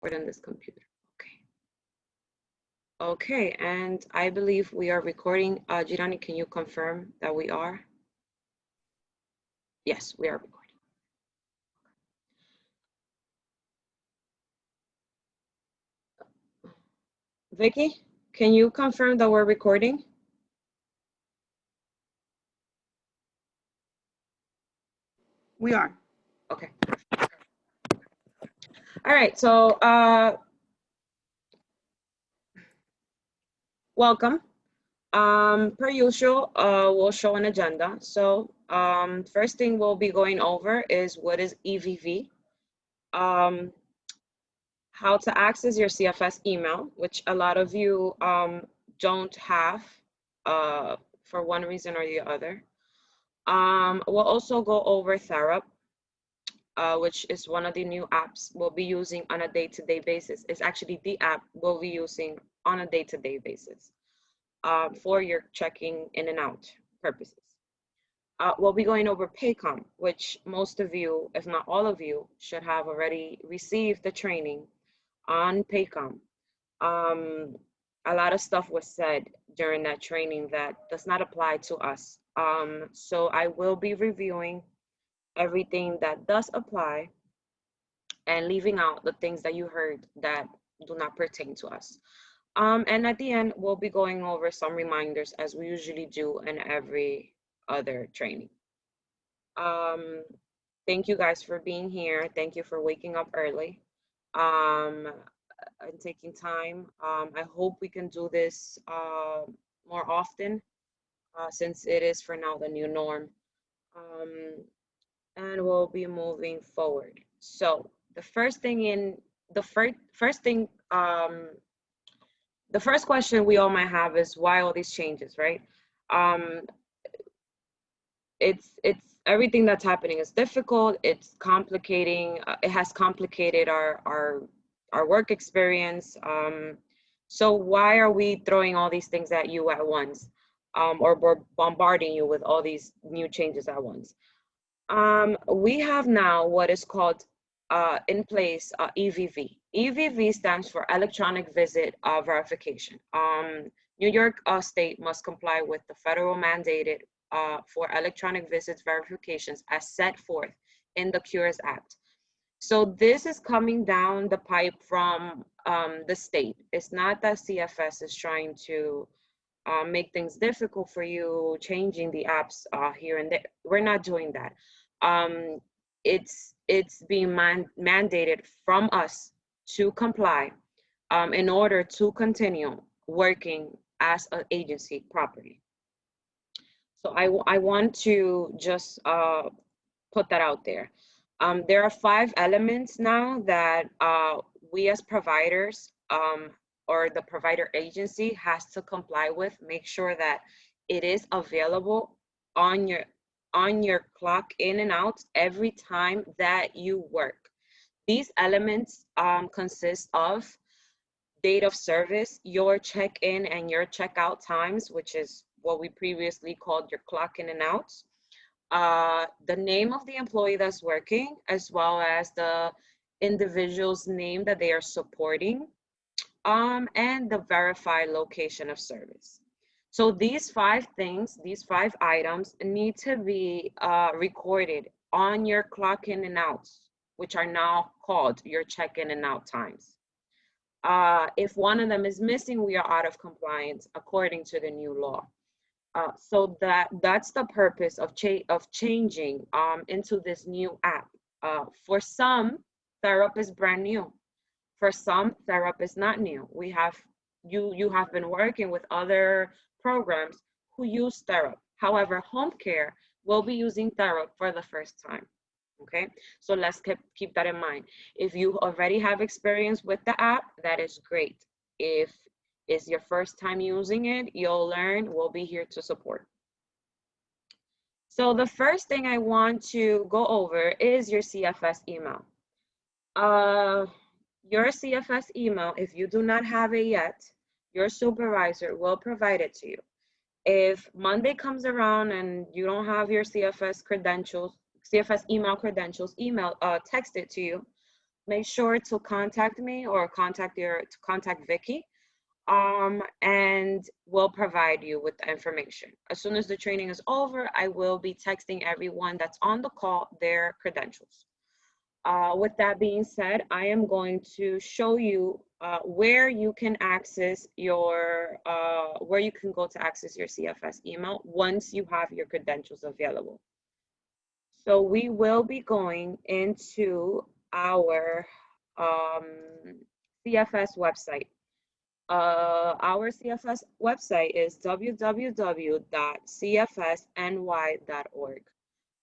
or than this computer. Okay. Okay, and I believe we are recording. Girani, can you confirm that we are? Yes, we are recording. Vicky, can you confirm that we're recording? We are. Okay. All right, so welcome. Per usual, we'll show an agenda. So first thing we'll be going over is what is EVV, how to access your CFS email, which a lot of you don't have for one reason or the other. We'll also go over Therap, which is one of the new apps we'll be using on a day-to-day basis. It's actually the app we'll be using on a day-to-day basis for your checking in and out purposes. We'll be going over Paycom, which most of you, if not all of you, should have already received the training on Paycom. A lot of stuff was said during that training that does not apply to us. So I will be reviewing everything that does apply and leaving out the things that you heard that do not pertain to us. And at the end, we'll be going over some reminders as we usually do in every other training. Thank you guys for being here. Thank you for waking up early and taking time. I hope we can do this more often since it is for now the new norm. And we'll be moving forward. So the first thing the first question we all might have is why all these changes, right? It's everything that's happening is difficult. It's complicating. It has complicated our work experience. So why are we throwing all these things at you at once, or we're bombarding you with all these new changes at once? We have now what is called in place EVV. EVV stands for Electronic Visit Verification. New York State must comply with the federal mandated for electronic visits verifications as set forth in the Cures Act. So this is coming down the pipe from the state. It's not that CFS is trying to make things difficult for you, changing the apps here and there. We're not doing that. It's being mandated from us to comply in order to continue working as an agency properly. So I want to just put that out there. There are 5 elements now that we as providers or the provider agency has to comply with. Make sure that it is available on your clock in and out every time that you work. These elements consist of date of service, your check-in and your check-out times, which is what we previously called your clock in and out, the name of the employee that's working, as well as the individual's name that they are supporting, and the verified location of service. So these 5 things, these 5 items need to be recorded on your clock in and outs, which are now called your check in and out times. If one of them is missing, we are out of compliance according to the new law. So that's the purpose of changing into this new app. For some, Therap is brand new. For some, Therap is not new. You have been working with other programs who use Therap. However, home care will be using Therap for the first time. Okay, so let's keep that in mind. If you already have experience with the app, that is great. If it's your first time using it, you'll learn. We'll be here to support. So the first thing I want to go over is your CFS email. Your CFS email, if you do not have it yet, your supervisor will provide it to you. If Monday comes around and you don't have your CFS credentials, CFS email credentials, text it to you. make sure to contact me or contact Vicky, and we'll provide you with the information. As soon as the training is over, I will be texting everyone that's on the call their credentials. With that being said, I am going to show you where you can access your, where you can go to access your CFS email once you have your credentials available. So we will be going into our CFS website. Our CFS website is www.cfsny.org.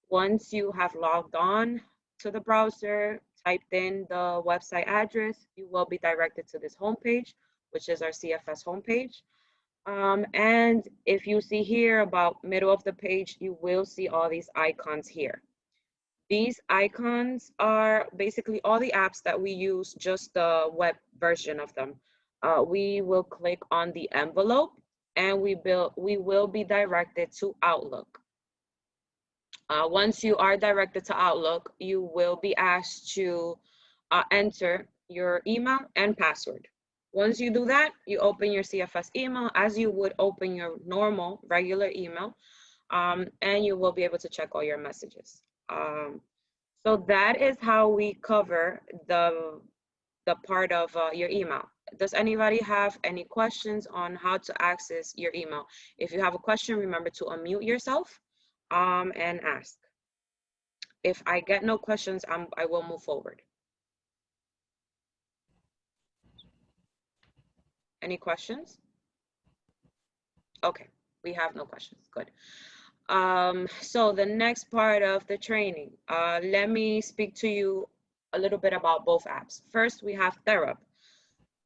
Once you have logged on to the browser, typed in the website address, you will be directed to this homepage, which is our CFS homepage. And if you see here about middle of the page, you will see all these icons here. These icons are basically all the apps that we use, just the web version of them. We will click on the envelope and we will be directed to Outlook. Once you are directed to Outlook, you will be asked to enter your email and password. Once you do that, you open your CFS email as you would open your normal regular email, and you will be able to check all your messages. So that is how we cover the part of your email. Does anybody have any questions on how to access your email? If you have a question, remember to unmute yourself and ask. If I get no questions, I will move forward. Any questions? Okay, we have no questions. Good. So the next part of the training, let me speak to you a little bit about both apps. First, we have Therap.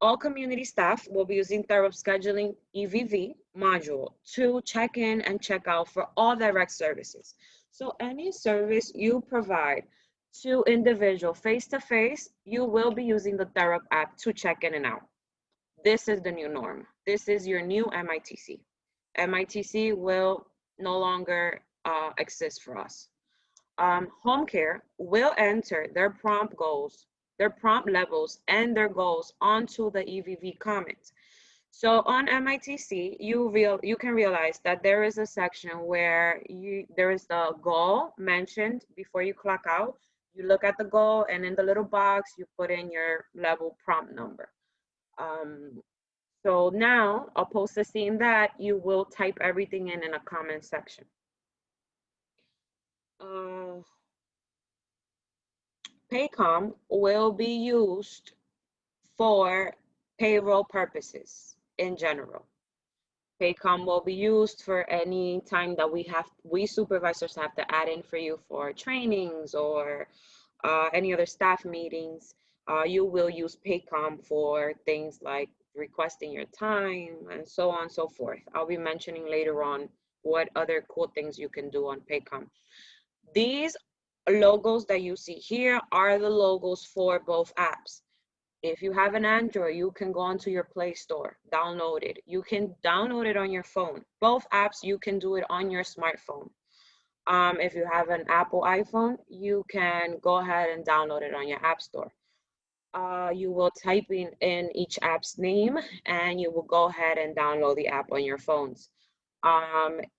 All community staff will be using Therap scheduling EVV module to check in and check out for all direct services. So any service you provide to individual face-to-face, you will be using the Therap app to check in and out. This is the new norm. This is your new MITC. MITC will no longer exist for us. Home care will enter their prompt goals, their prompt levels, and their goals onto the EVV comments. So on MITC, you can realize that there is a section where there is the goal mentioned before you clock out. You look at the goal, and in the little box, you put in your level prompt number. So now, opposed to seeing that, you will type everything in a comment section. Paycom will be used for payroll purposes in general. Paycom will be used for any time that we supervisors have to add in for you for trainings or any other staff meetings. You will use Paycom for things like requesting your time and so on and so forth. I'll be mentioning later on what other cool things you can do on Paycom. These logos that you see here are the logos for both apps. If you have an Android, you can go onto your Play Store, download it. You can download it on your phone. Both apps, you can do it on your smartphone. If you have an Apple iPhone, you can go ahead and download it on your App Store. You will type in each app's name and you will go ahead and download the app on your phones.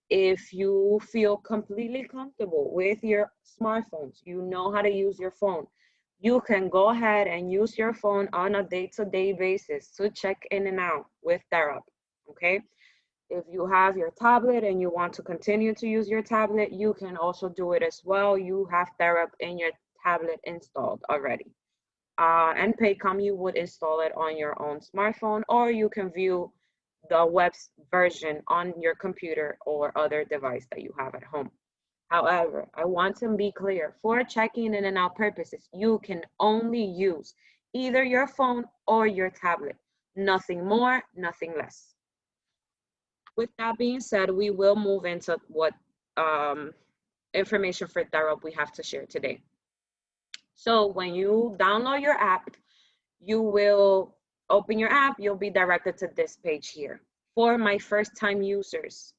If you feel completely comfortable with your smartphones, you know how to use your phone, you can go ahead and use your phone on a day-to-day basis to check in and out with Therap, okay? If you have your tablet and you want to continue to use your tablet, you can also do it as well. You have Therap in your tablet installed already. And Paycom, you would install it on your own smartphone, or you can view the web's version on your computer or other device that you have at home. However, I want to be clear, for checking in and out purposes, you can only use either your phone or your tablet. Nothing more, nothing less. With that being said, we will move into what information for Therap we have to share today. So when you download your app, you will open your app, you'll be directed to this page here. For my first time users,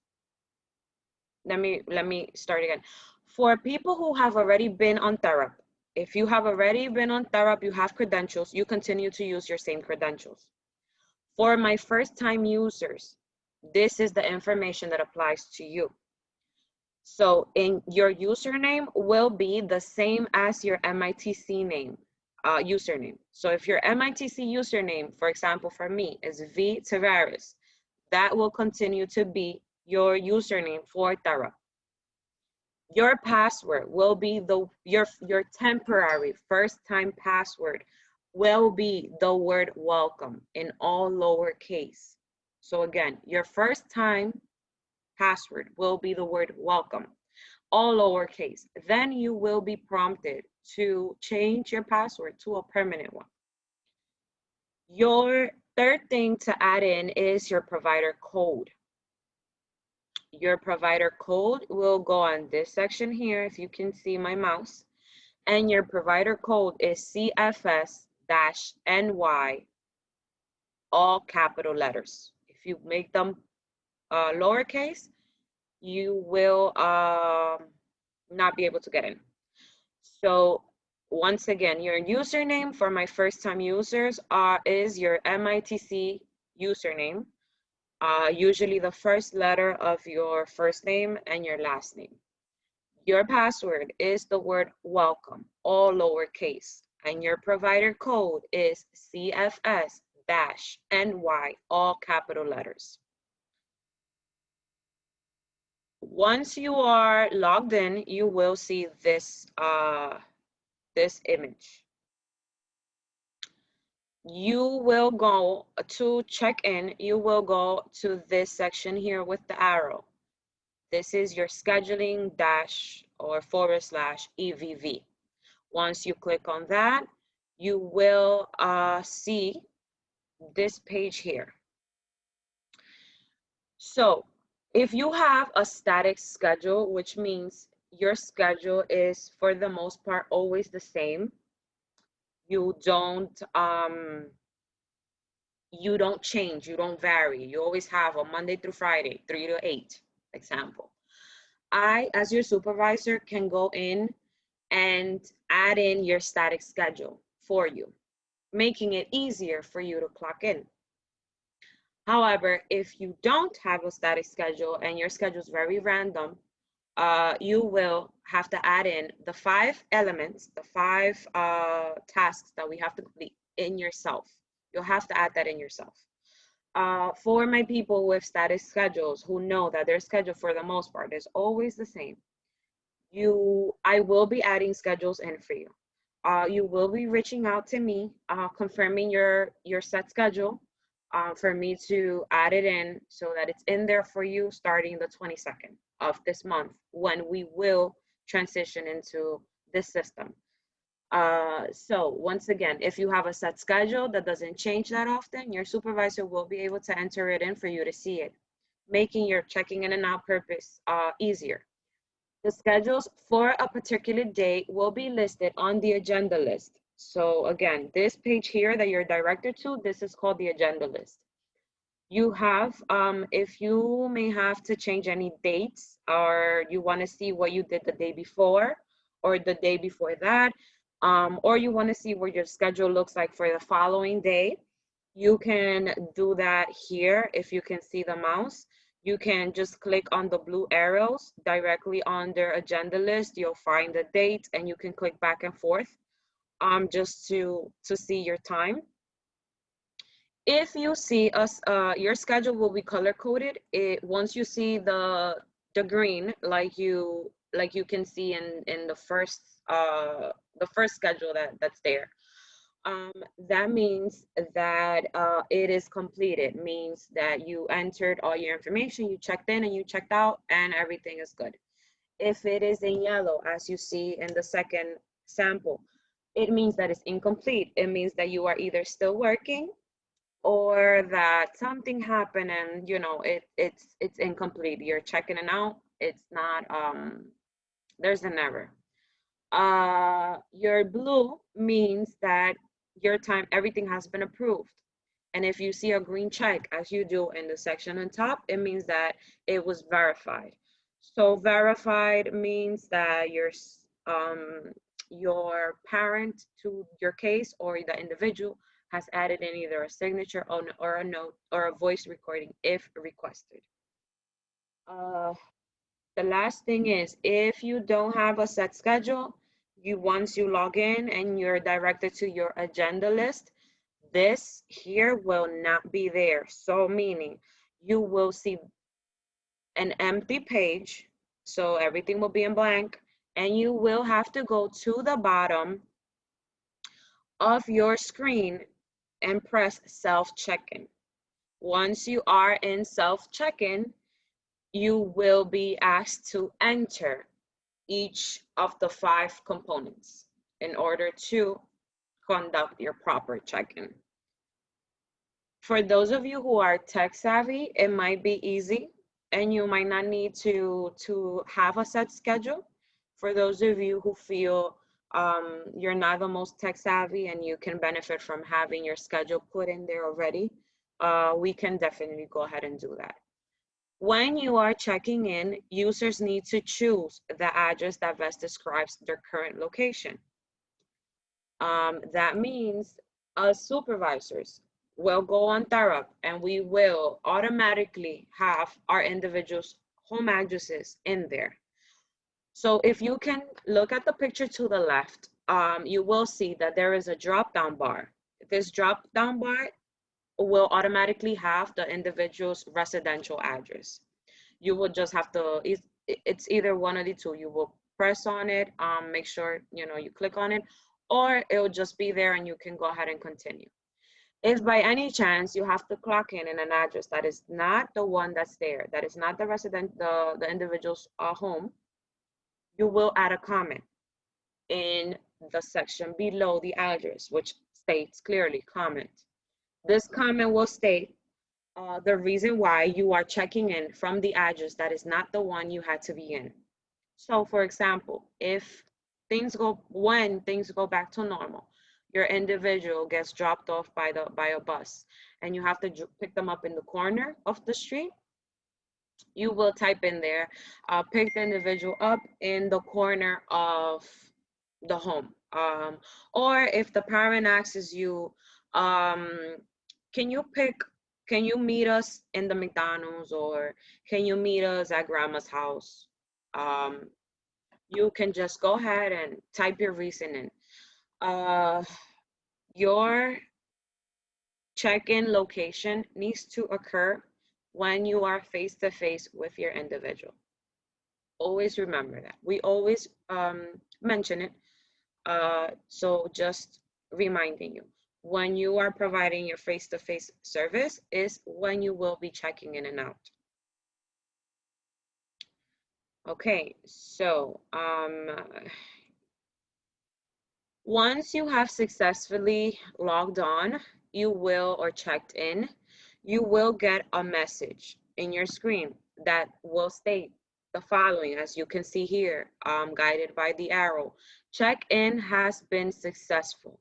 let me start again. For people who have already been on Therap, If you have already been on Therap, you have credentials, you continue to use your same credentials. For my first time users, this is the information that applies to you. So in your username will be the same as your MITC name, username. So if your MITC username, for example, for me is V Tavares, that will continue to be your username for Therap. Your password will be your temporary first time password will be the word welcome in all lowercase. So again, your first time password will be the word welcome, all lowercase. Then you will be prompted to change your password to a permanent one. Your third thing to add in is your provider code. Your provider code will go on this section here, if you can see my mouse, and your provider code is CFS-NY, all capital letters. If you make them lowercase, you will not be able to get in. So once again, your username for my first time users is your MITC username, usually the first letter of your first name and your last name. Your password is the word welcome, all lowercase, and your provider code is CFS-NY, all capital letters. Once you are logged in, you will see this, this image. You will go to check in, you will go to this section here with the arrow. This is your scheduling dash or / EVV. Once you click on that, you will see this page here. So if you have a static schedule, which means your schedule is for the most part always the same, you don't change, you don't vary, you always have a Monday through Friday 3 to 8 example, I as your supervisor can go in and add in your static schedule for you, making it easier for you to clock in. However, if you don't have a static schedule and your schedule is very random, you will have to add in the 5 elements, the 5 tasks that we have to complete in yourself. You'll have to add that in yourself. For my people with static schedules who know that their schedule for the most part is always the same, I will be adding schedules in for you. You will be reaching out to me, confirming your set schedule for me to add it in so that it's in there for you starting the 22nd of this month when we will transition into this system. So once again, if you have a set schedule that doesn't change that often, your supervisor will be able to enter it in for you to see it, making your checking in and out purpose easier. The schedules for a particular day will be listed on the agenda list. So again, this page here that you're directed to, this is called the agenda list. You have, if you may have to change any dates or you want to see what you did the day before or the day before that, or you want to see what your schedule looks like for the following day, you can do that here. If you can see the mouse, you can just click on the blue arrows directly on their agenda list. You'll find the date and you can click back and forth just to see your time. If you see us, your schedule will be color coded. Once you see the green, like you can see in the first schedule that's there, that means that it is completed. Means that you entered all your information, you checked in and you checked out, and everything is good. If it is in yellow, as you see in the second sample, it means that it's incomplete. It means that you are either still working or that something happened and it's incomplete. You're checking it out. It's not there's an error. Your blue means that your time, everything has been approved. And if you see a green check, as you do in the section on top, it means that it was verified. So verified means that your parent to your case or the individual has added in either a signature or a note or a voice recording if requested. The last thing is, if you don't have a set schedule, once you log in and you're directed to your agenda list, this here will not be there. So meaning you will see an empty page, so everything will be in blank, and you will have to go to the bottom of your screen and press self check-in. Once you are in self check-in, you will be asked to enter each of the 5 components in order to conduct your proper check-in. For those of you who are tech savvy, it might be easy and you might not need to have a set schedule. For those of you who feel you're not the most tech savvy and you can benefit from having your schedule put in there already, we can definitely go ahead and do that. When you are checking in, users need to choose the address that best describes their current location. That means us supervisors will go on Therap and we will automatically have our individuals' home addresses in there. So if you can look at the picture to the left, you will see that there is a drop-down bar. This drop-down bar will automatically have the individual's residential address. You will just have to, it's either one of the two. You will press on it, make sure you click on it, or it will just be there and you can go ahead and continue. If by any chance you have to clock in an address that is not the one that's there, that is not the individual's home, you will add a comment in the section below the address, which states clearly comment. This comment will state the reason why you are checking in from the address that is not the one you had to be in. So for example, when things go back to normal, your individual gets dropped off by a bus and you have to pick them up in the corner of the street, you will type in there, pick the individual up in the corner of the home. Or if the parent asks you, can you meet us in the McDonald's, or can you meet us at grandma's house? You can just go ahead and type your reasoning. Your check-in location needs to occur when you are face-to-face with your individual. Always remember that. We always mention it. So just reminding you, when you are providing your face-to-face service is when you will be checking in and out. Okay, so once you have successfully logged on, or checked in, you will get a message in your screen that will state the following, as you can see here, guided by the arrow. Check-in has been successful.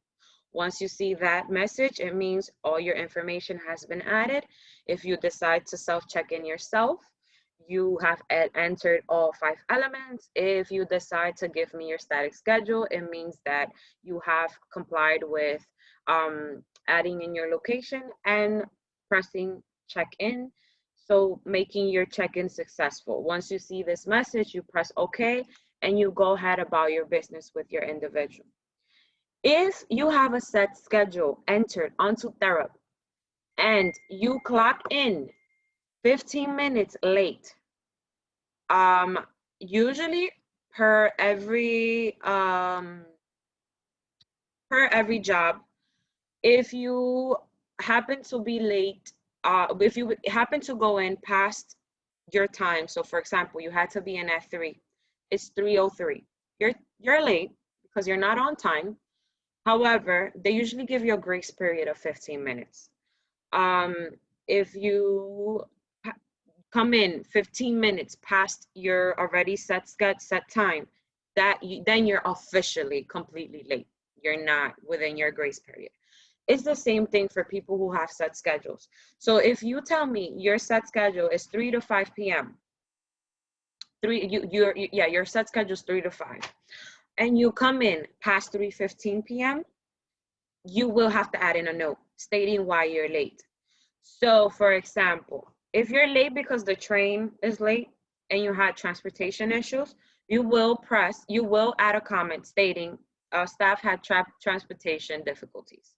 Once you see that message, it means all your information has been added. If you decide to self-check in yourself, you have entered all 5 elements. If you decide to give me your static schedule, it means that you have complied with adding in your location and pressing check-in, so making your check-in successful. Once you see this message, you press OK and you go ahead about your business with your individual. If you have a set schedule entered onto Therap and you clock in 15 minutes late, usually per every job, if you happen to be late, if you happen to go in past your time, so for example, you had to be in at 3, it's 3:03. You're late because you're not on time. However, they usually give you a grace period of 15 minutes. If you come in 15 minutes past your already set time, then you're officially completely late. You're not within your grace period. It's the same thing for people who have set schedules. So if you tell me your set schedule is 3 to 5 p.m., your set schedule is 3 to 5. and you come in past 3:15 p.m., you will have to add in a note stating why you're late. So for example, if you're late because the train is late and you had transportation issues, you will add a comment stating staff had transportation difficulties.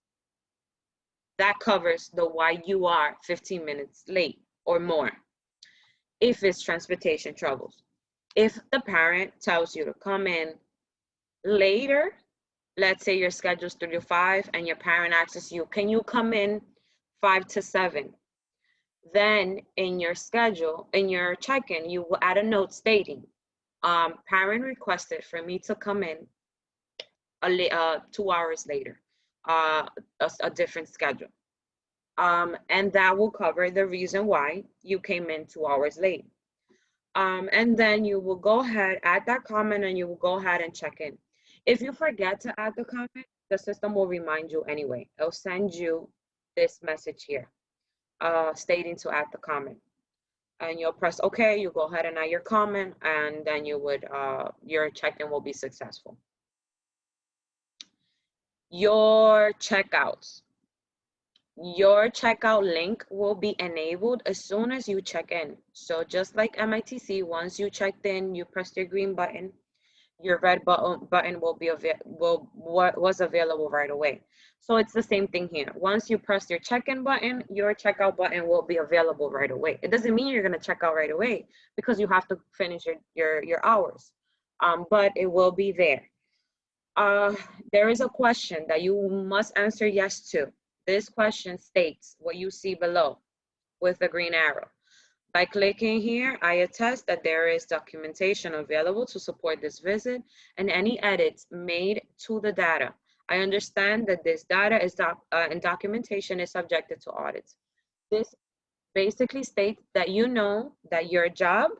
That covers the why you are 15 minutes late or more. If it's transportation troubles. If the parent tells you to come in later, let's say your schedule's 3 to 5 and your parent asks you, can you come in 5 to 7? Then in your schedule, in your check-in, you will add a note stating, parent requested for me to come in 2 hours later, a different schedule. And that will cover the reason why you came in 2 hours late. And then you will go ahead, add that comment, and you will go ahead and check in. If you forget to add the comment, the system will remind you anyway. It'll send you this message here stating to add the comment. And you'll press OK, you go ahead and add your comment, and then you would, your check-in will be successful. Your checkouts. Your checkout link will be enabled as soon as you check in. So just like MITC, once you checked in, you pressed your green button, your red button will be was available right away. So it's the same thing here. Once you press your check-in button, your checkout button will be available right away. It doesn't mean you're going to check out right away because you have to finish your hours, but it will be there. There is a question that you must answer yes to. This question states what you see below with the green arrow. By clicking here, I attest that there is documentation available to support this visit and any edits made to the data. I understand that this data is and documentation is subjected to audits. This basically states that you know that your job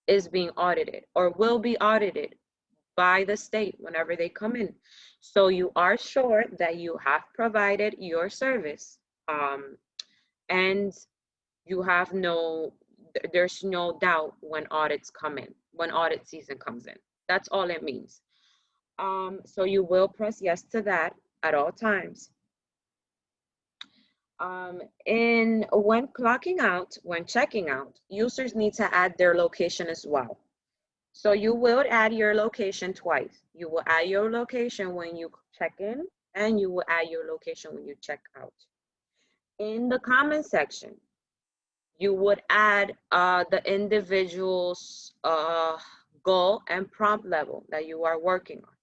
is being audited or will be audited by the state whenever they come in. So you are sure that you have provided your service, and you have there's no doubt when audits come in, when audit season comes in. That's all it means. So you will press yes to that at all times. When clocking out, when checking out, users need to add their location as well. So you will add your location twice. You will add your location when you check in, and you will add your location when you check out. In the comment section, you would add the individual's goal and prompt level that you are working on.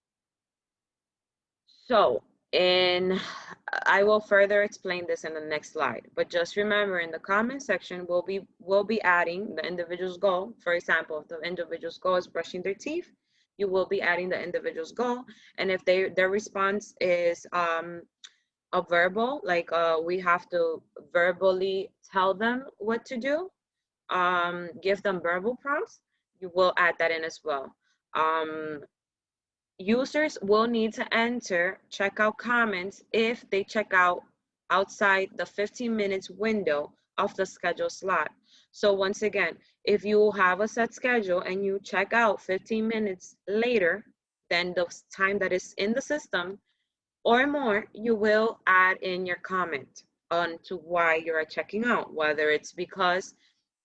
So I will further explain this in the next slide, but just remember in the comment section, we'll be adding the individual's goal. For example, if the individual's goal is brushing their teeth, you will be adding the individual's goal. And if their response is a verbal, like we have to verbally tell them what to do, give them verbal prompts, you will add that in as well. Users will need to enter checkout comments if they check out outside the 15 minutes window of the schedule slot. So once again, if you have a set schedule and you check out 15 minutes later than the time that is in the system or more, you will add in your comment on to why you are checking out, whether it's because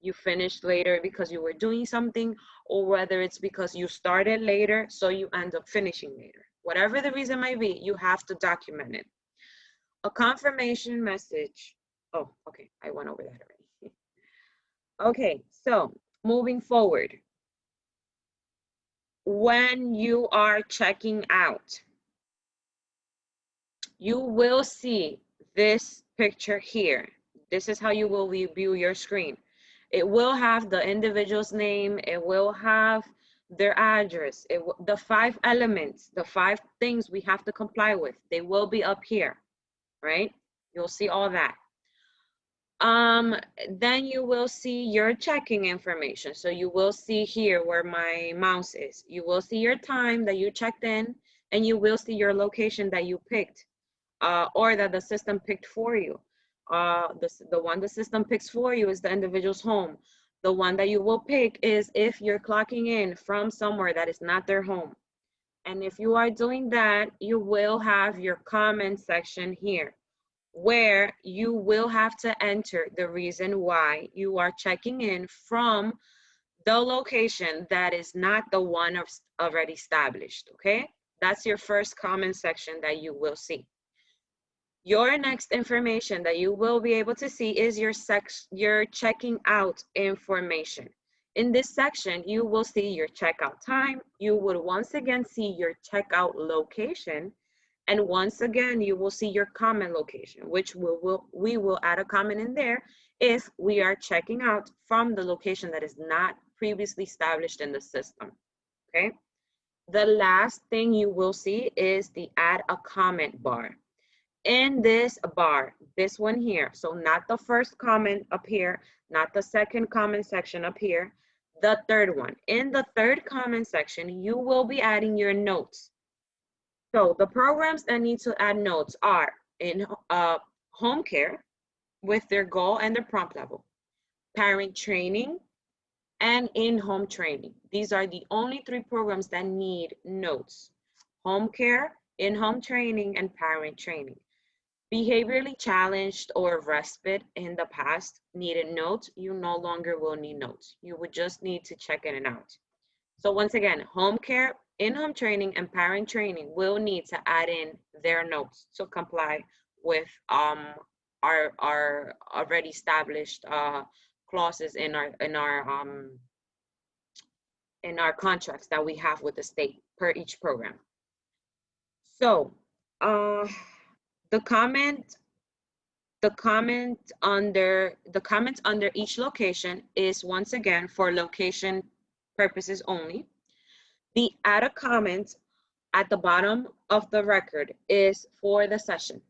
you finished later because you were doing something, or whether it's because you started later, so you end up finishing later. Whatever the reason might be, you have to document it. A confirmation message. Oh, okay, I went over that already. Okay, so moving forward. When you are checking out, you will see this picture here. This is how you will view your screen. It will have the individual's name. It will have their address. The 5 elements, the 5 things we have to comply with, they will be up here, right? You'll see all that. Then you will see your checking information. So you will see here where my mouse is. You will see your time that you checked in, and you will see your location that you picked, or that the system picked for you. The one the system picks for you is the individual's home. The one that you will pick is if you're clocking in from somewhere that is not their home. And if you are doing that, you will have your comment section here, where you will have to enter the reason why you are checking in from the location that is not the one already established, okay? That's your first comment section that you will see. Your next information that you will be able to see is your checking out information. In this section, you will see your checkout time. You would once again see your checkout location. And once again, you will see your comment location, which we will add a comment in there if we are checking out from the location that is not previously established in the system, okay? The last thing you will see is the add a comment bar. In this bar, this one here, so not the first comment up here, not the second comment section up here, the third one. In the third comment section, you will be adding your notes. So the programs that need to add notes are in home care with their goal and their prompt level, parent training, and in-home training. These are the only 3 programs that need notes: home care, in-home training, and parent training. Behaviorally challenged or respite in the past needed notes. You no longer will need notes. You would just need to check in and out. So once again, home care, in-home training, and parent training will need to add in their notes to comply with our already established clauses in our contracts that we have with the state per each program. So the comments under each location is once again for location purposes only. The add a comment at the bottom of the record is for the session.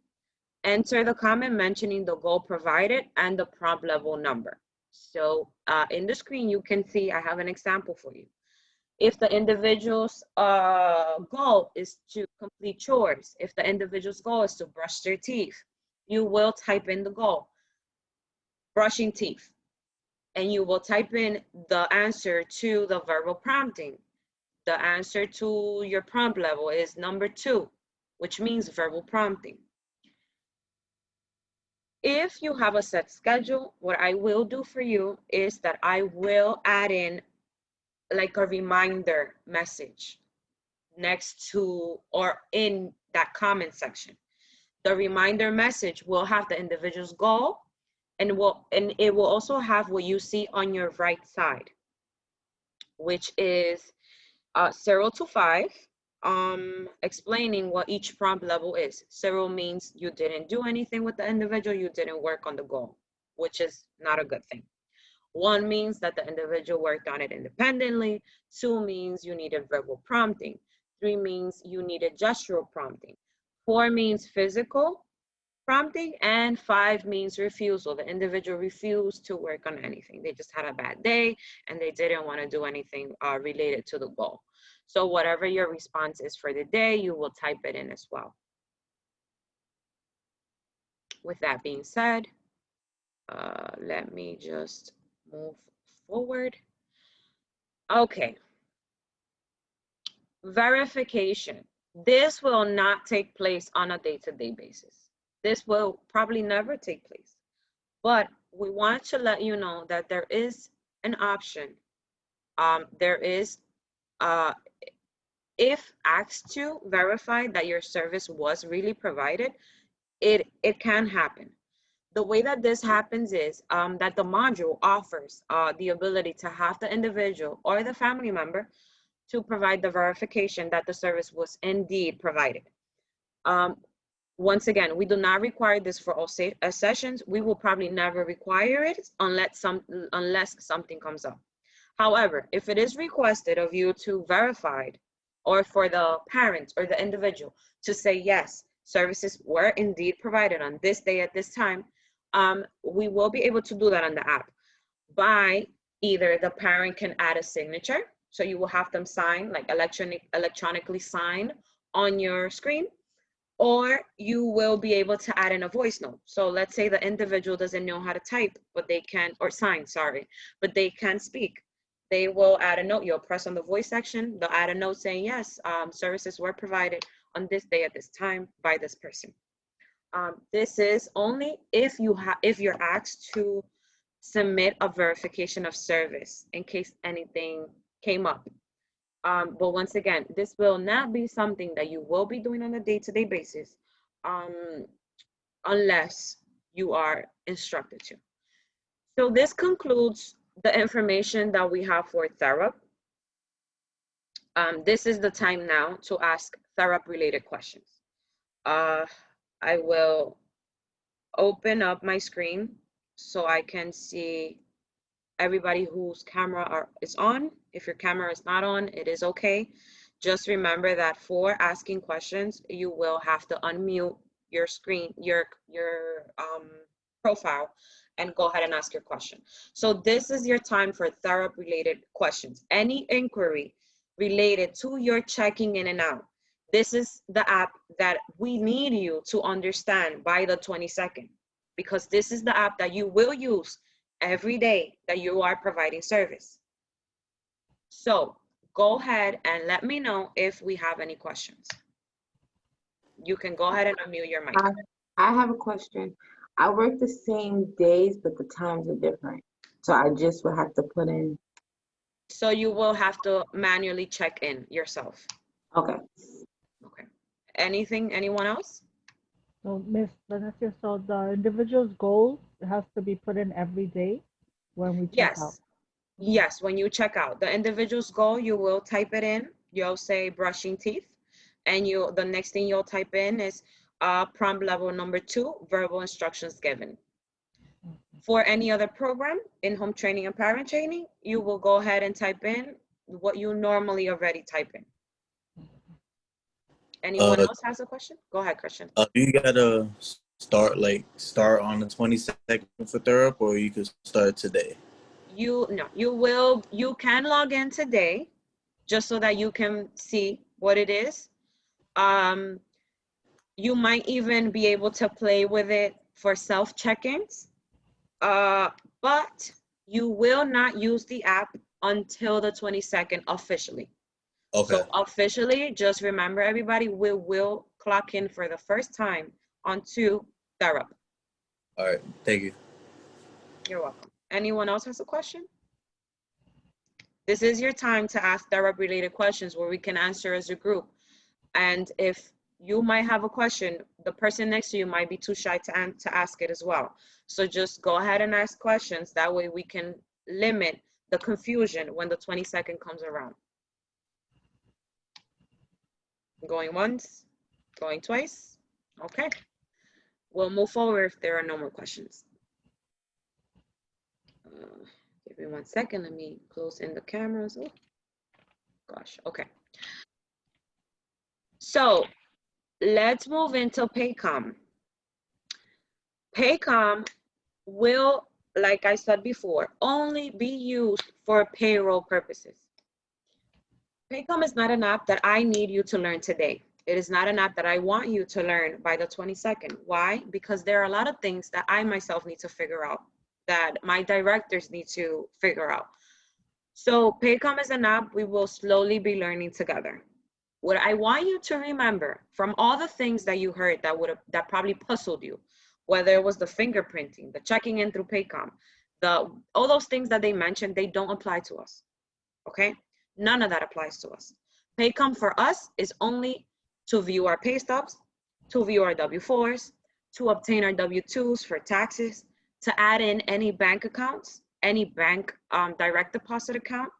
Enter the comment mentioning the goal provided and the prompt level number. So in the screen, you can see I have an example for you. If the individual's goal is to complete chores, if the individual's goal is to brush their teeth, you will type in the goal, brushing teeth, and you will type in the answer to the verbal prompting. The answer to your prompt level is number 2, which means verbal prompting. If you have a set schedule, what I will do for you is that I will add in like a reminder message next to or in that comment section. The reminder message will have the individual's goal, and it will also have what you see on your right side, which is 0 to 5, explaining what each prompt level is. 0 means you didn't do anything with the individual, you didn't work on the goal, which is not a good thing. 1 means that the individual worked on it independently. 2 means you needed verbal prompting. 3 means you needed gestural prompting. 4 means physical prompting, and 5 means refusal. The individual refused to work on anything. They just had a bad day and they didn't want to do anything related to the goal. So whatever your response is for the day, you will type it in as well. With that being said, let me just move forward. Okay. Verification. This will not take place on a day-to-day basis. This will probably never take place. But we want to let you know that there is an option. There is, if asked to verify that your service was really provided, it can happen. The way that this happens is that the module offers the ability to have the individual or the family member to provide the verification that the service was indeed provided. Once again, we do not require this for all sessions. We will probably never require it unless something comes up. However, if it is requested of you to verify, or for the parent or the individual to say, yes, services were indeed provided on this day at this time, we will be able to do that on the app by either the parent can add a signature, so you will have them sign, like electronically sign on your screen, or you will be able to add in a voice note. So let's say the individual doesn't know how to type, but they can, or sign, sorry, but they can speak. they will add a note. You'll press on the voice section. They'll add a note saying, yes, services were provided on this day at this time by this person. This is only if you're asked to submit a verification of service in case anything came up. But once again, this will not be something that you will be doing on a day-to-day basis unless you are instructed to. So this concludes the information that we have for Therap. This is the time now to ask Therap related questions. I will open up my screen so I can see everybody whose camera is on. If your camera is not on, it is okay. Just remember that for asking questions, you will have to unmute your screen, your profile, and go ahead and ask your question. So this is your time for Therap related questions. Any inquiry related to your checking in and out. This is the app that we need you to understand by the 22nd, because this is the app that you will use every day that you are providing service. So go ahead and let me know if we have any questions. You can go ahead and unmute your mic. I have a question. I work the same days, but the times are different. So I just will have to put in. So you will have to manually check in yourself. Okay. Okay. Anyone else? So, Ms. Vanessa, so the individual's goal has to be put in every day when we check out. Yes, when you check out. The individual's goal, you will type it in. You'll say brushing teeth. And the next thing you'll type in is prompt level number 2, verbal instructions given. For any other program, in-home training and parent training, you will go ahead and type in what you normally already type in. Anyone else has a question? Go ahead, Christian. You gotta start on the 22nd for Therap, or you could start today? You can log in today just so that you can see what it is. You might even be able to play with it for self-check-ins, but you will not use the app until the 22nd officially. Okay. So officially, just remember everybody, we will clock in for the first time onto Therap. All right, thank you. You're welcome. Anyone else has a question? This is your time to ask Therap related questions where we can answer as a group. And if you might have a question, the person next to you might be too shy to ask it as well. So just go ahead and ask questions. That way we can limit the confusion when the 22nd comes around. Going once, going twice. Okay. We'll move forward if there are no more questions. Give me 1 second. Let me close in the cameras. Oh, gosh. Okay. So let's move into Paycom. Paycom will, like I said before, only be used for payroll purposes. Paycom is not an app that I need you to learn today. It is not an app that I want you to learn by the 22nd. Why? Because there are a lot of things that I myself need to figure out, that my directors need to figure out. So Paycom is an app we will slowly be learning together. What I want you to remember from all the things that you heard that probably puzzled you, whether it was the fingerprinting, the checking in through Paycom, all those things that they mentioned, they don't apply to us, okay? None of that applies to us. Paycom for us is only to view our pay stubs, to view our W-4s, to obtain our W-2s for taxes, to add in any bank accounts, any bank direct deposit account,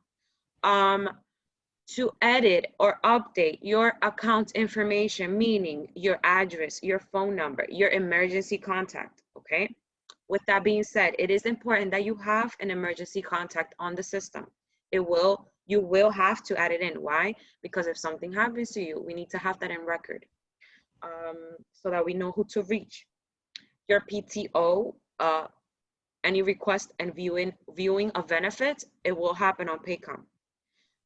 to edit or update your account information, meaning your address, your phone number, your emergency contact, okay? With that being said, it is important that you have an emergency contact on the system. You will have to add it in. Why? Because if something happens to you, we need to have that in record so that we know who to reach. Your PTO, any request and viewing of benefits, it will happen on Paycom.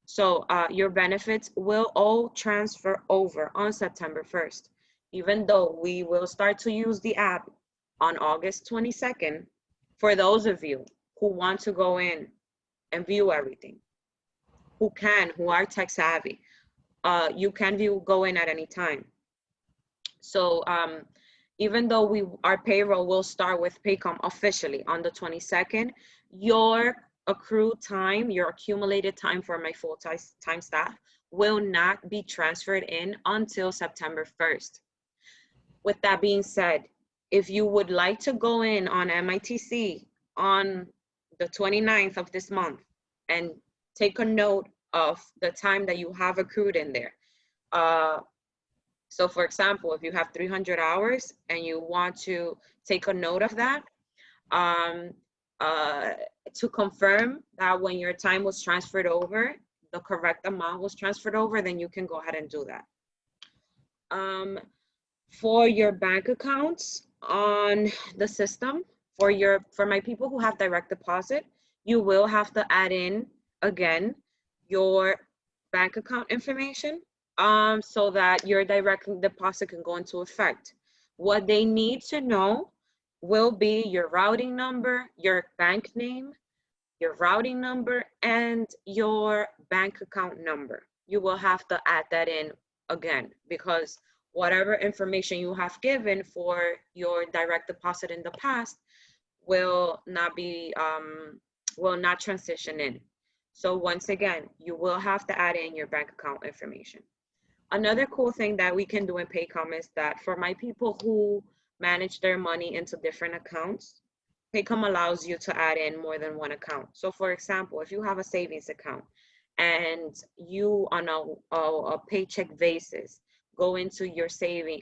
So your benefits will all transfer over on September 1st, even though we will start to use the app on August 22nd for those of you who want to go in and view everything. who are tech savvy, you can go in at any time. So even though our payroll will start with Paycom officially on the 22nd, your accrued time, your accumulated time for my full-time staff will not be transferred in until September 1st. With that being said, if you would like to go in on MITC on the 29th of this month and take a note of the time that you have accrued in there. So for example, if you have 300 hours and you want to take a note of that, to confirm that when your time was transferred over, the correct amount was transferred over, then you can go ahead and do that. For your bank accounts on the system, for my people who have direct deposit, you will have to add in again your bank account information so that your direct deposit can go into effect. What they need to know will be your routing number, your bank name, your routing number, and your bank account number. You will have to add that in again, because whatever information you have given for your direct deposit in the past will not transition in. So once again, you will have to add in your bank account information. Another cool thing that we can do in Paycom is that for my people who manage their money into different accounts, Paycom allows you to add in more than one account. So for example, if you have a savings account and you on a paycheck basis go into your saving,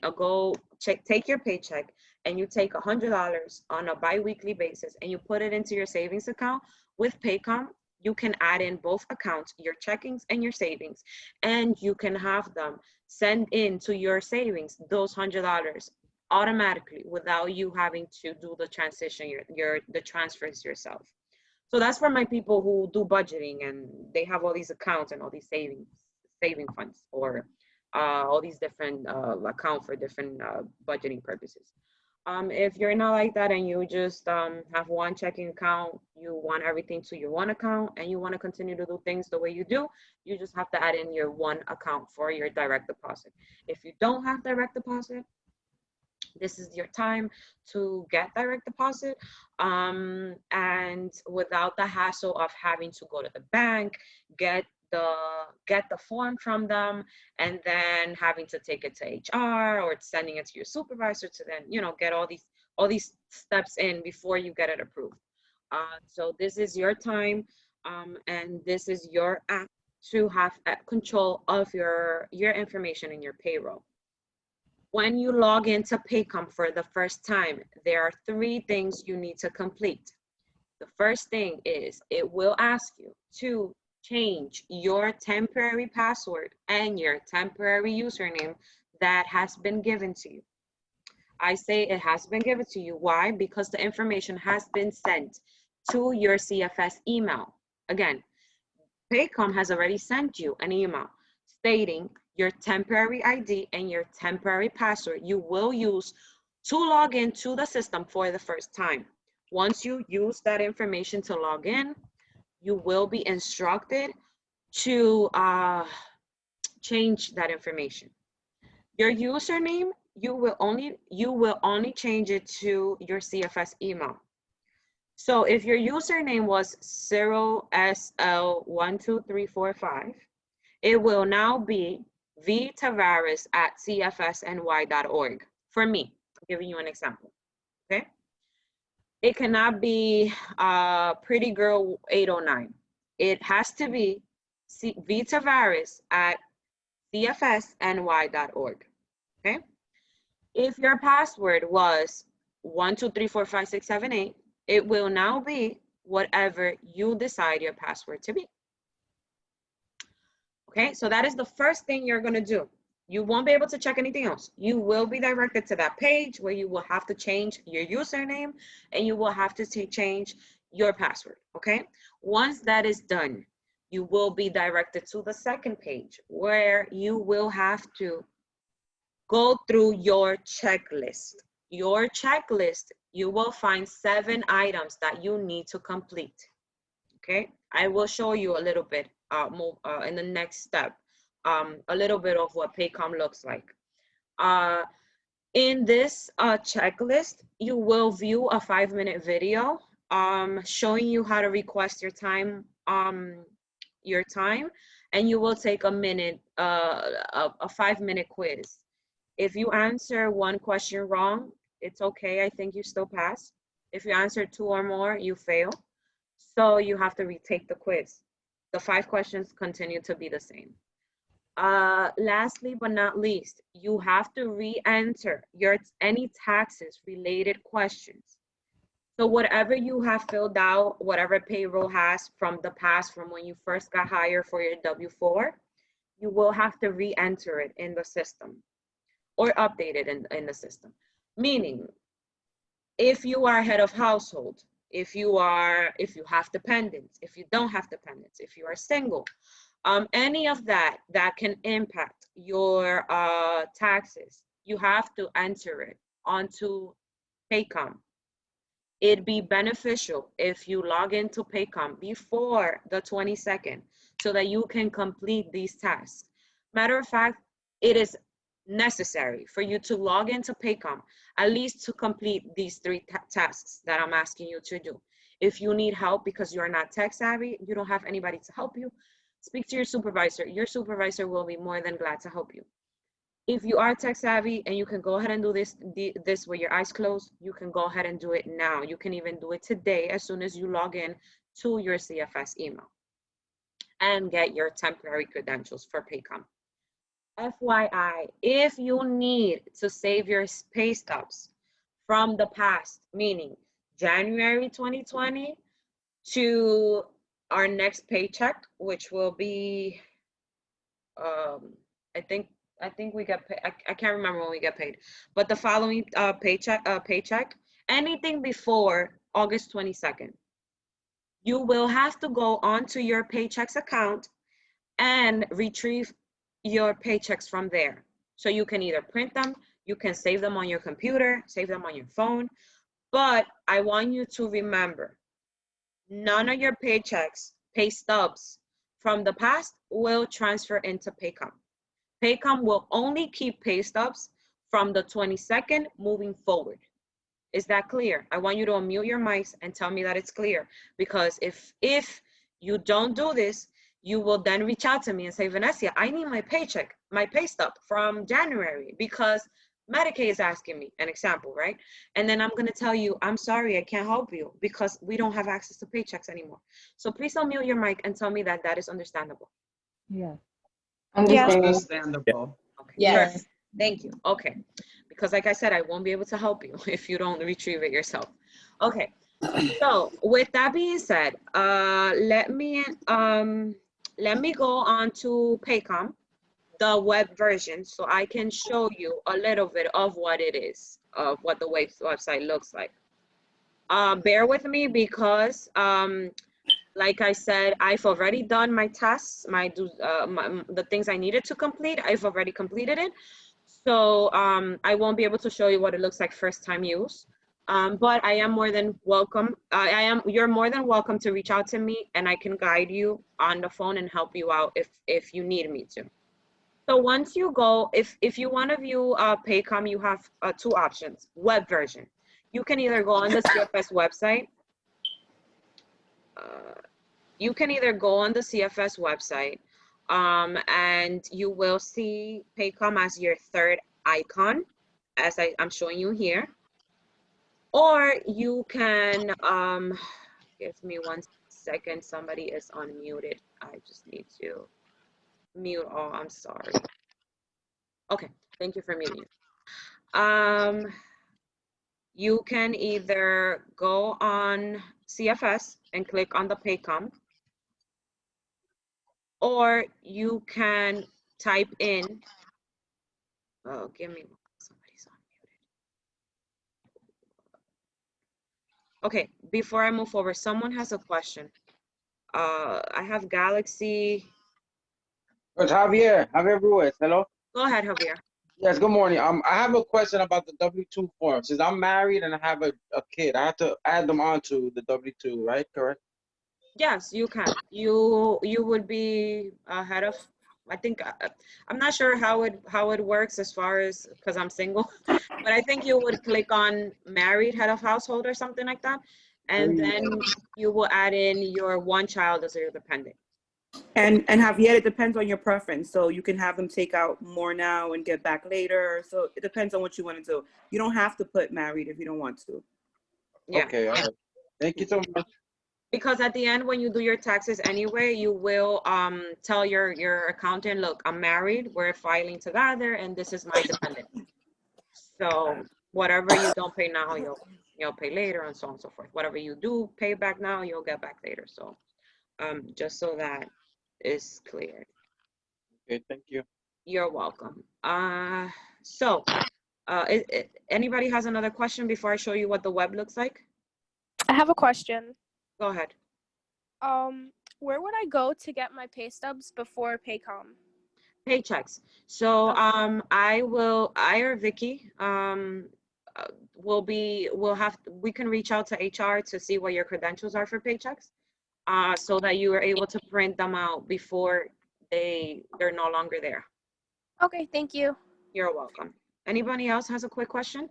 take your paycheck and you take $100 on a bi-weekly basis and you put it into your savings account, with Paycom, you can add in both accounts, your checkings and your savings, and you can have them send in to your savings those $100 automatically without you having to do the transition, the transfers yourself. So that's for my people who do budgeting and they have all these accounts and all these saving funds, or all these different accounts for different budgeting purposes. If you're not like that and you just have one checking account, you want everything to your one account and you want to continue to do things the way you do, you just have to add in your one account for your direct deposit. If you don't have direct deposit, this is your time to get direct deposit, and without the hassle of having to go to the bank, get the form from them, and then having to take it to HR or sending it to your supervisor to then, get all these steps in before you get it approved. So this is your time, and this is your app to have control of your information in your payroll. When you log into Paycom for the first time, there are 3 things you need to complete. The first thing is it will ask you to change your temporary password and your temporary username that has been given to you. I say it has been given to you. Why? Because the information has been sent to your CFS email. Again, Paycom has already sent you an email stating your temporary ID and your temporary password you will use to log into the system for the first time. Once you use that information to log in, you will be instructed to change that information. Your username, you will only change it to your CFS email. So if your username was 0SL12345, it will now be vtavares@cfsny.org. For me, I'm giving you an example, okay? It cannot be Pretty Girl 809. It has to be vtavares@cfsny.org, okay? If your password was 1234567 it will now be whatever you decide your password to be. Okay, so that is the first thing you're gonna do. You won't be able to check anything else. You will be directed to that page where you will have to change your username and you will have to change your password, okay? Once that is done, you will be directed to the second page where you will have to go through your checklist. Your checklist, you will find 7 items that you need to complete, okay? I will show you a little bit move in the next step, a little bit of what Paycom looks like. In this checklist, you will view a 5-minute video showing you how to request your time, and you will take a minute, a 5-minute quiz. If you answer one question wrong, it's okay. I think you still pass. If you answer 2 or more, you fail. So you have to retake the quiz. The 5 questions continue to be the same. Lastly but not least, you have to re-enter any taxes related questions. So whatever you have filled out, whatever payroll has from the past, from when you first got hired for your W-4, you will have to re-enter it in the system or update it in the system. Meaning, if you are head of household, if you have dependents, if you don't have dependents, if you are single, any of that can impact your taxes, you have to enter it onto Paycom. It'd be beneficial if you log into Paycom before the 22nd so that you can complete these tasks. Matter of fact, it is necessary for you to log into Paycom at least to complete these 3 tasks that I'm asking you to do. If you need help because you're not tech savvy, you don't have anybody to help you, speak to your supervisor. Your supervisor will be more than glad to help you. If you are tech savvy and you can go ahead and do this with your eyes closed, you can go ahead and do it now. You can even do it today as soon as you log in to your CFS email and get your temporary credentials for Paycom. FYI, if you need to save your pay stubs from the past, meaning January 2020 to our next paycheck, which will be, I think we get paid, I can't remember when we get paid, but the following paycheck, anything before August 22nd, you will have to go onto your paychecks account and retrieve your paychecks from there. So you can either print them, you can save them on your computer, save them on your phone, but I want you to remember, none of your paychecks, pay stubs from the past will transfer into Paycom. Paycom will only keep pay stubs from the 22nd moving forward. Is that clear? I want you to unmute your mics and tell me that it's clear, because if you don't do this, you will then reach out to me and say, Vanessa, I need my paycheck, my pay stub from January because Medicaid is asking me, an example, right? And then I'm going to tell you, I'm sorry, I can't help you because we don't have access to paychecks anymore. So please unmute your mic and tell me that that is understandable. Yes. Understandable. Okay. Yes. Perfect. Thank you. Okay. Because like I said, I won't be able to help you if you don't retrieve it yourself. Okay. So with that being said, let me go on to Paycom, the web version, so I can show you a little bit of what it is, of what the website looks like. Bear with me because, like I said, I've already done my tasks, the things I needed to complete. I've already completed it. So I won't be able to show you what it looks like first time use. But I am more than welcome. You're more than welcome to reach out to me and I can guide you on the phone and help you out if you need me to. So once you go, if you want to view Paycom, you have 2 options. Web version. You can either go on the CFS website. And you will see Paycom as your 3rd icon, as I'm showing you here. Or you can, give me 1 second, somebody is unmuted. I just need to mute all, I'm sorry. Okay, thank you for muting. You can either go on CFS and click on the Paycom, or you can type in, oh, give me, somebody's unmuted. Okay, before I move forward, someone has a question. I have Galaxy. It's Javier Ruiz. Hello. Go ahead, Javier. Yes. Good morning. I have a question about the W-2 form. Since I'm married and I have a kid, I have to add them onto the W-2, right? Correct. Yes, you can. You would be ahead of, I think, I'm not sure how it works as far as, because I'm single, but I think you would click on married head of household or something like that, and then you will add in your one child as your dependent. And Javier, it depends on your preference. So you can have them take out more now and get back later. So it depends on what you want to do. You don't have to put married if you don't want to. Yeah. Okay, all right. Thank you so much. Because at the end, when you do your taxes anyway, you will tell your accountant, look, I'm married, we're filing together, and this is my dependent. So whatever you don't pay now, you'll pay later, and so on and so forth. Whatever you do pay back now, you'll get back later. So just so that is clear. Okay, thank you. You're welcome. Anybody has another question before I show you what the web looks like? I have a question. Go ahead. Where would I go to get my pay stubs before Paycom? Paychecks. So Okay. I or Vicky we can reach out to HR to see what your credentials are for paychecks, so that you are able to print them out before they're no longer there. Okay, thank you. You're welcome. Anybody else has a quick question?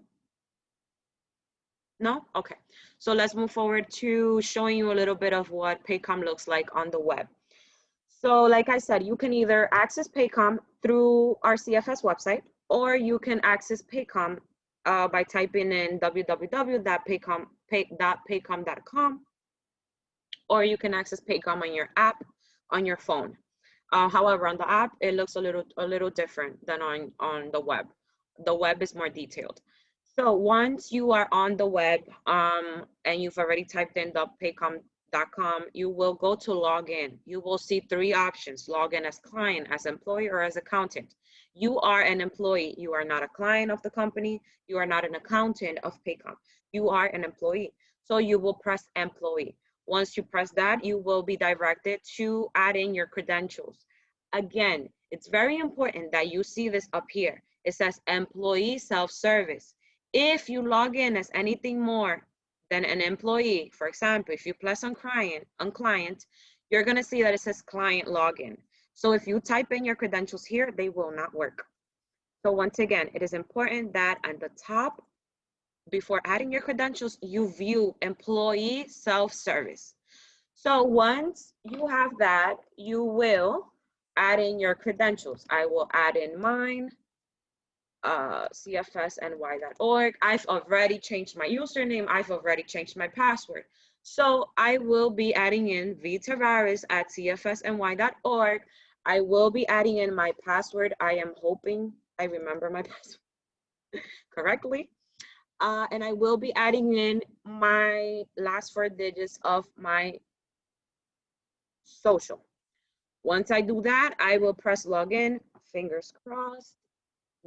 No? Okay. So let's move forward to showing you a little bit of what Paycom looks like on the web. So like I said, you can either access Paycom through our CFS website, or you can access Paycom by typing in www.paycom.com, or you can access Paycom on your app on your phone. However, on the app, it looks a little different than on the web. The web is more detailed. So once you are on the web and you've already typed in the paycom.com, you will go to log in. You will see three options: log in as client, as employee, or as accountant. You are an employee. You are not a client of the company. You are not an accountant of Paycom. You are an employee. So you will press employee. Once you press that, you will be directed to add in your credentials. Again, it's very important that you see this up here. It says employee self-service. If you log in as anything more than an employee, for example, if you press on client, you're gonna see that it says client login. So if you type in your credentials here, they will not work. So once again, it is important that at the top, before adding your credentials, you view employee self-service. So once you have that, you will add in your credentials. I will add in mine, cfsny.org. I've already changed my username. I've already changed my password. So I will be adding in vtavares@cfsny.org. I will be adding in my password. I am hoping I remember my password correctly. And I will be adding in my last 4 digits of my social. Once I do that, I will press login. Fingers crossed.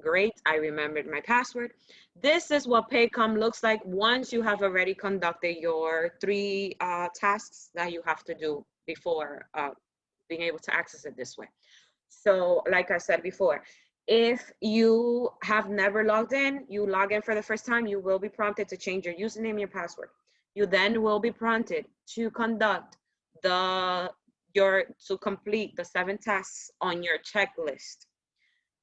Great, I remembered my password. This is what Paycom looks like once you have already conducted your 3 tasks that you have to do before being able to access it this way. So like I said before, if you have never logged in, you log in for the first time, you will be prompted to change your username and your password. You then will be prompted to conduct to complete the 7 tasks on your checklist.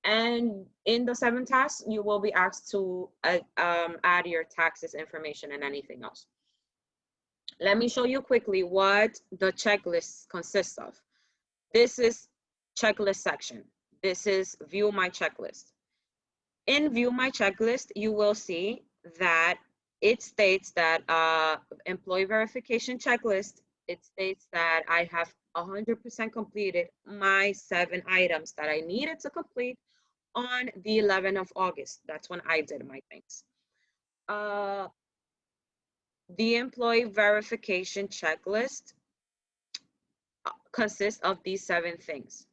And in the 7 tasks, you will be asked to add your taxes information and anything else. Let me show you quickly what the checklist consists of. This is checklist section. This is view my checklist. In view my checklist, you will see that it states that employee verification checklist, it states that I have 100% completed my 7 items that I needed to complete on the 11th of August. That's when I did my things. The employee verification checklist consists of these 7 things.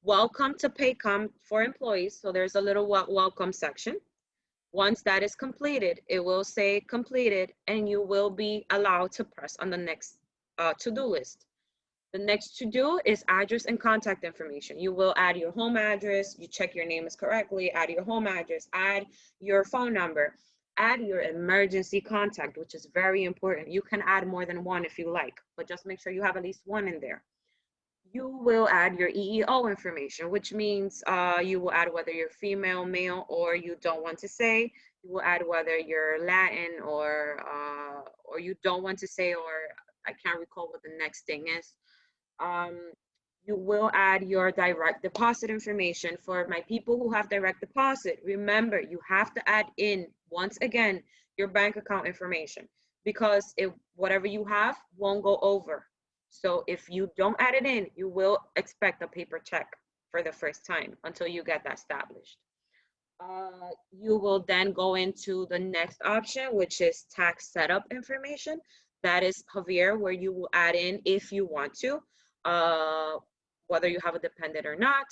Welcome to Paycom for employees. So there's a little welcome section. Once that is completed, it will say completed, and you will be allowed to press on the next to-do list. The next to-do is address and contact information. You will add your home address, you check your name is correctly, add your home address, add your phone number. add your emergency contact, which is very important. You can add more than one if you like, but just make sure you have at least one in there. You will add your EEO information, which means you will add whether you're female, male, or you don't want to say. You will add whether you're Latin or you don't want to say, or I can't recall what the next thing is. You will add your direct deposit information. For my people who have direct deposit, remember, you have to add in, once again, your bank account information, because whatever you have won't go over. So if you don't add it in, you will expect a paper check for the first time until you get that established. You will then go into the next option, which is tax setup information. That is, Javier, where you will add in, if you want to, whether you have a dependent or not.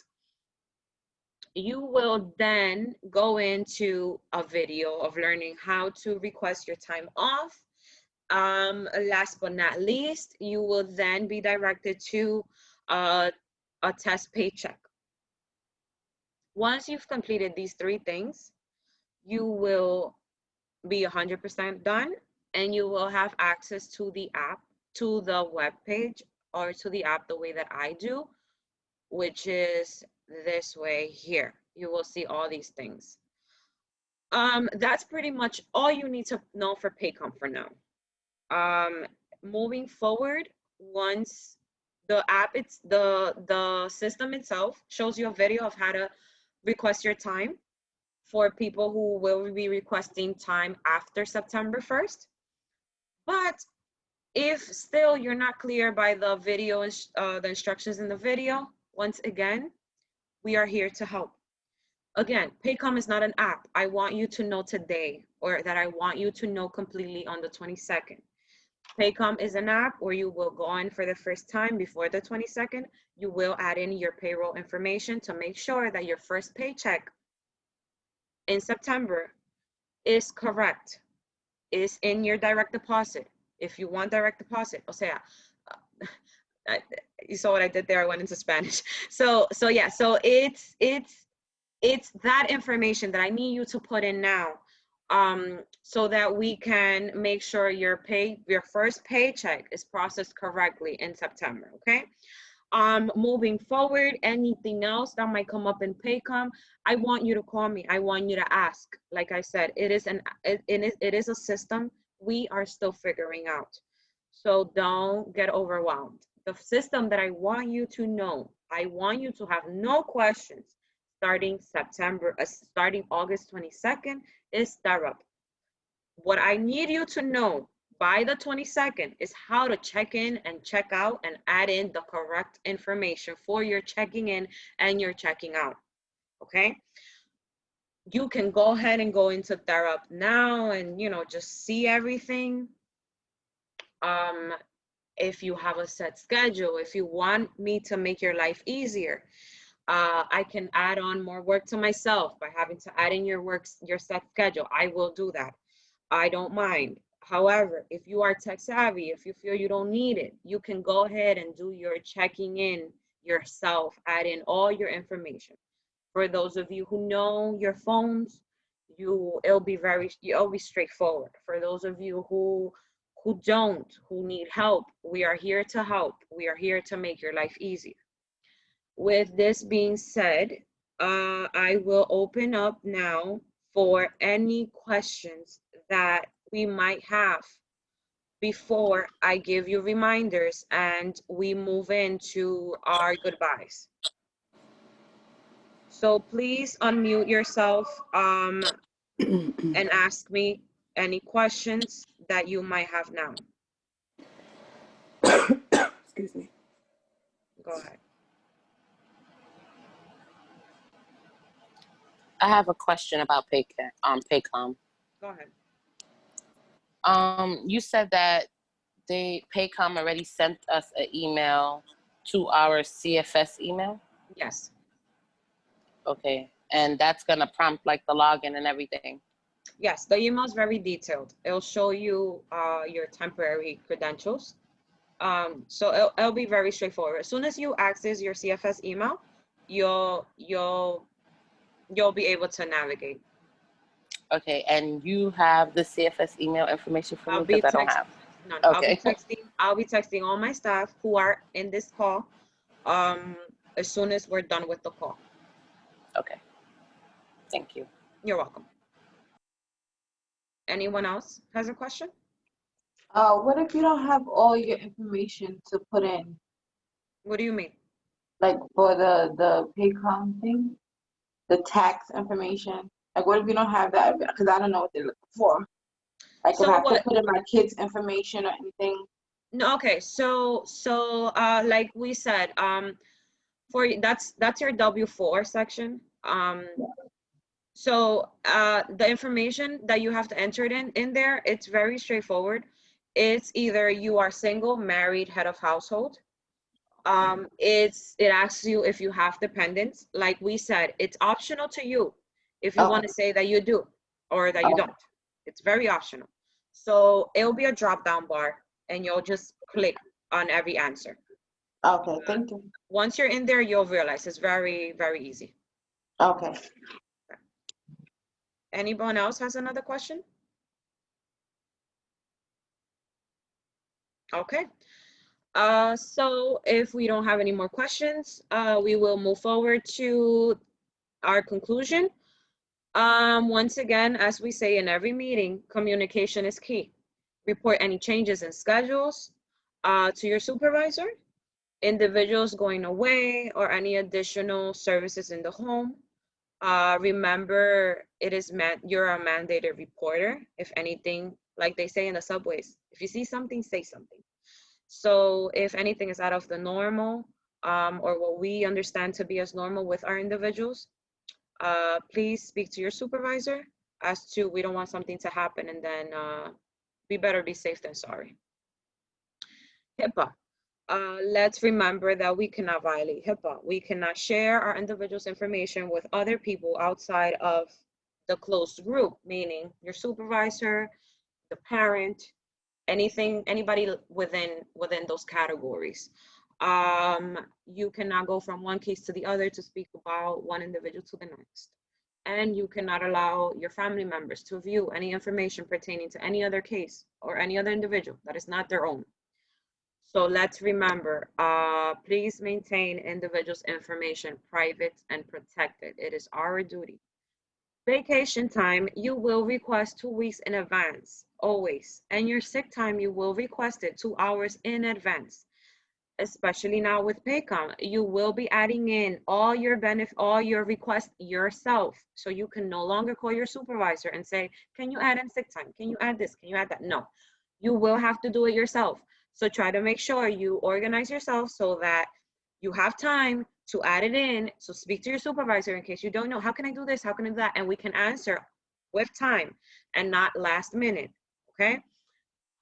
You will then go into a video of learning how to request your time off. Last but not least, you will then be directed to a test paycheck. Once you've completed these three things, you will be 100% done, and you will have access to the app, to the web page, or to the app the way that I do, which is this way here. You will see all these things. That's pretty much all you need to know for Paycom for now. Moving forward, once the app, the system itself shows you a video of how to request your time for people who will be requesting time after September 1st. But if still you're not clear by the video, the instructions in the video, once again, we are here to help. Again, Paycom is not an app. I want you to know today, or that I want you to know completely on the 22nd. Paycom is an app where you will go on for the first time before the 22nd. You will add in your payroll information to make sure that your first paycheck in September is correct, is in your direct deposit. If you want direct deposit, o sea, you saw what I did there, I went into Spanish. So yeah, so it's that information that I need you to put in now, so that we can make sure your first paycheck is processed correctly in September, okay? Moving forward, anything else that might come up in Paycom, I want you to call me. I want you to ask. Like I said, it is a system we are still figuring out. So don't get overwhelmed. The system that I want you to know, I want you to have no questions starting August 22nd is Therap. What I need you to know by the 22nd is how to check in and check out and add in the correct information for your checking in and your checking out, okay? You can go ahead and go into Therap now and, just see everything. If you have a set schedule, if you want me to make your life easier, I can add on more work to myself by having to add in your set schedule. I will do that. I don't mind. However, if you are tech savvy, if you feel you don't need it, you can go ahead and do your checking in yourself, add in all your information. For those of you who know your phones, it'll be straightforward. For those of you who need help, we are here to help. We are here to make your life easier. With this being said, I will open up now for any questions that we might have before I give you reminders and we move into our goodbyes. So please unmute yourself and ask me any questions that you might have now. Excuse me. Go ahead. I have a question about Paycom. Go ahead. You said that Paycom already sent us an email to our CFS email? Yes. Okay, and that's gonna prompt like the login and everything? Yes, the email is very detailed. It'll show you your temporary credentials. So it'll be very straightforward. As soon as you access your CFS email, you'll be able to navigate. Okay, and you have the CFS email information for I'll me be because I don't texting. have. No, Okay. I'll be texting all my staff who are in this call as soon as we're done with the call. Okay. Thank you. You're welcome. Anyone else has a question? What if you don't have all your information to put in, What do you mean? like for the Paycom thing, the tax information? Like, what if you don't have that? Because I don't know what they're looking for. Like, if I So have to what? put in my kids' information or anything. No, okay. So like we said, for that's your W-4 section. So the information that you have to enter it in there, it's very straightforward. It's either you are single, married, head of household. It asks you if you have dependents. Like we said, it's optional to you if you want Okay. to say that you do or that you don't. It's very optional. So it'll be a drop down bar and you'll just click on every answer. Okay. Thank you. Once you're in there, you'll realize it's very, very easy. Okay. Anyone else has another question? Okay. So if we don't have any more questions, we will move forward to our conclusion. Once again, as we say in every meeting, communication is key. Report any changes in schedules to your supervisor, individuals going away, or any additional services in the home. Remember, you're a mandated reporter. If anything, like they say in the subways, if you see something, say something. So if anything is out of the normal, or what we understand to be as normal with our individuals, please speak to your supervisor as to we don't want something to happen, and then we better be safe than sorry. HIPAA. Let's remember that we cannot violate HIPAA. We cannot share our individuals' information with other people outside of the closed group, meaning your supervisor, the parent, anybody within those categories. You cannot go from one case to the other to speak about one individual to the next. And you cannot allow your family members to view any information pertaining to any other case or any other individual that is not their own. So let's remember, please maintain individuals' information private and protected. It is our duty. Vacation time, you will request 2 weeks in advance, always. And your sick time, you will request it 2 hours in advance. Especially now with Paycom, you will be adding in all your requests yourself. So you can no longer call your supervisor and say, can you add in sick time? Can you add this? Can you add that? No, you will have to do it yourself. So try to make sure you organize yourself so that you have time to add it in. So speak to your supervisor in case you don't know, how can I do this? How can I do that? And we can answer with time and not last minute, okay?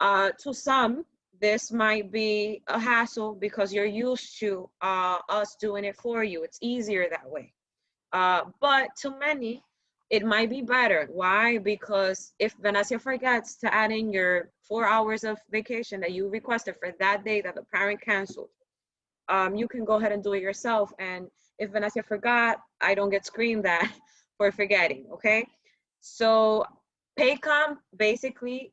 To some, this might be a hassle because you're used to us doing it for you. It's easier that way. But to many, it might be better. Why? Because if Vanessa forgets to add in your 4 hours of vacation that you requested for that day that the parent canceled, you can go ahead and do it yourself. And if Vanessa forgot, I don't get screamed at for forgetting, okay? So Paycom basically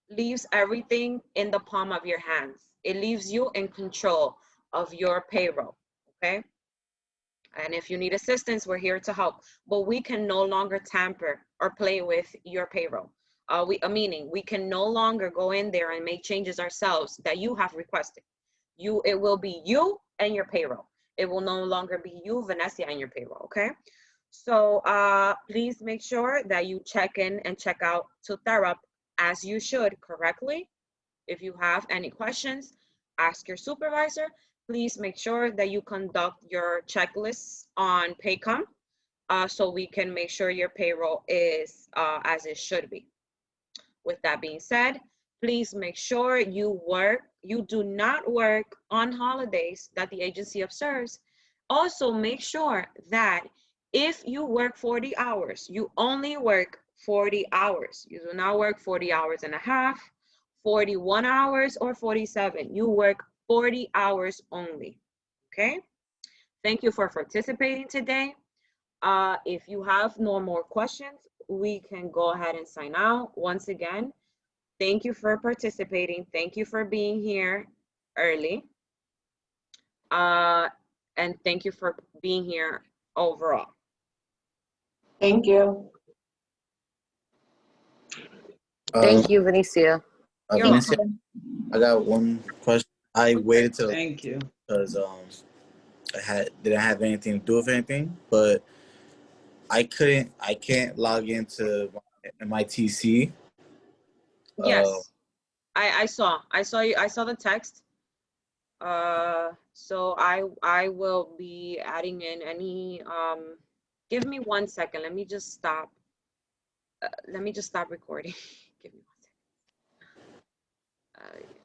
leaves everything in the palm of your hands. It leaves you in control of your payroll, okay? And if you need assistance, we're here to help. But we can no longer tamper or play with your payroll. Meaning we can no longer go in there and make changes ourselves that you have requested. It will be you and your payroll. It will no longer be you, Vanessa, and your payroll, okay? So please make sure that you check in and check out to Therap as you should correctly. If you have any questions, ask your supervisor. Please make sure that you conduct your checklists on Paycom so we can make sure your payroll is as it should be. With that being said, please make sure you do not work on holidays that the agency observes. Also, make sure that if you work 40 hours, you only work 40 hours. You do not work 40 hours and a half, 41 hours, or 47. You work 40 hours only, okay? Thank you for participating today. If you have no more questions, we can go ahead and sign out. Once again, thank you for participating. Thank you for being here early. And thank you for being here overall. Thank you. Thank you, Vinicia. You're Valencia, welcome. I got one question. I waited till Thank you. because didn't have anything to do with anything, but I can't log into my TC. Yes, I saw you. I saw the text. So I will be adding in any. Give me 1 second. Let me just stop. Let me just stop recording. Give me 1 second.